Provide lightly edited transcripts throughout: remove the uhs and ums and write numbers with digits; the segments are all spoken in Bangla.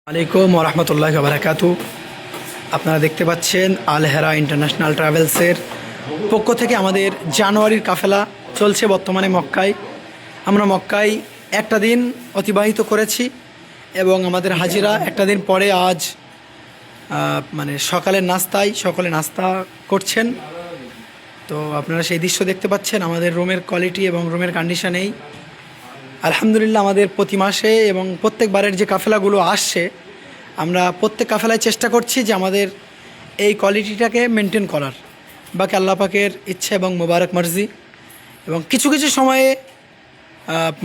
আলাইকুম ওরহমতুল্লাহি ওয়া বারাকাতু। আপনারা দেখতে পাচ্ছেন আল হেরা ইন্টারন্যাশনাল ট্রাভেলসের পক্ষ থেকে আমাদের জানুয়ারির কাফেলা চলছে বর্তমানে মক্কায়। আমরা মক্কায় একটা দিন অতিবাহিত করেছি এবং আমাদের হাজিরা একটা দিন পরে আজ মানে সকালের নাস্তায় সকলে নাস্তা করছেন। তো আপনারা সেই দৃশ্য দেখতে পাচ্ছেন। আমাদের রুমের কোয়ালিটি এবং রুমের কন্ডিশনেই আলহামদুলিল্লাহ আমাদের প্রতি মাসে এবং প্রত্যেকবারের যে কাফেলাগুলো আসছে, আমরা প্রত্যেক কাফেলায় চেষ্টা করছি যে আমাদের এই কোয়ালিটিটাকে মেনটেন করার। বাকি আল্লাহ পাকের ইচ্ছা এবং মোবারক মার্জি। এবং কিছু কিছু সময়ে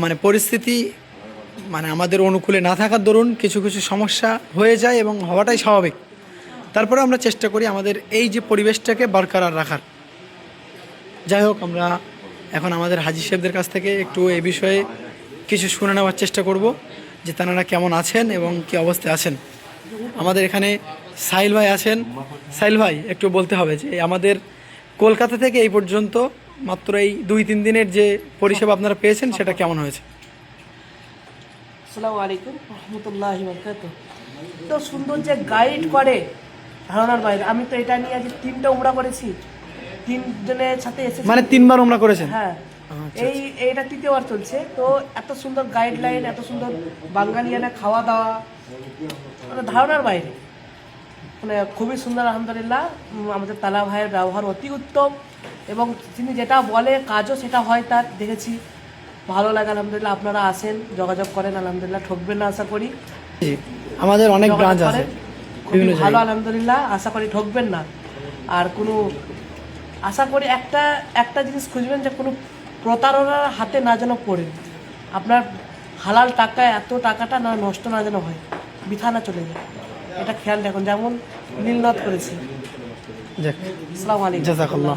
মানে পরিস্থিতি মানে আমাদের অনুকূলে না থাকার দরুন কিছু কিছু সমস্যা হয়ে যায় এবং হওয়াটাই স্বাভাবিক। তারপরে আমরা চেষ্টা করি আমাদের এই যে পরিবেশটাকে বরকরার রাখার। যাই হোক, আমরা এখন আমাদের হাজি সাহেবদের কাছ থেকে একটু এই বিষয়ে কিছু শুনে নেওয়ার চেষ্টা করব যে তারা কেমন আছেন এবং কী অবস্থায় আছেন। আমাদের এখানে সাহিল ভাই আছেন। সাহিল ভাই, একটু বলতে হবে যে আমাদের কলকাতা থেকে এই পর্যন্ত মাত্র এই 2-3 দিনের যে পরিষেবা আপনারা পেয়েছেন সেটা কেমন হয়েছে? আসসালামু আলাইকুম রহমতুল্লাহি বারাকাতুহু। তো সুন্দর যে গাইড করে ধারণার বাইরে। আমি তো এটা নিয়ে আজ 3টা উমরা করেছি, 3 জনের সাথে এসেছি। মানে 3বার উমরা করেছেন? হ্যাঁ, এইটা 3য়বার চলছে। তো এত সুন্দর গাইডলাইন, এত সুন্দর বাঙালিয়ানা খাওয়া দাওয়া, মানে ধারণার বাইরে। মানে খুবই সুন্দর আলহামদুলিল্লাহ। আমাদের তালা ভাইয়ের ব্যবহার অতি উত্তম এবং তিনি যেটা বলে কাজও সেটা হয় তার দেখেছি। ভালো লাগে আলহামদুলিল্লাহ। আপনারা আসেন, যোগাযোগ করেন, আলহামদুলিল্লাহ ঠকবেন না আশা করি। জি, আমাদের অনেক ব্রাঞ্চ আছে খুবই ভালো আলহামদুলিল্লাহ, আশা করি ঠকবেন না। আর কোনো আশা করি একটা জিনিস খুঁজবেন যে কোনো প্রতারণার হাতে না যেন পড়েন। আপনার হালাল টাকা, এত টাকাটা না নষ্ট না যেন হয়, বৃথা না চলে যায়, এটা খেয়াল রাখুন। যেমন নীলনদ করেছি। আসসালামু আলাইকুম। জাযাকাল্লাহ।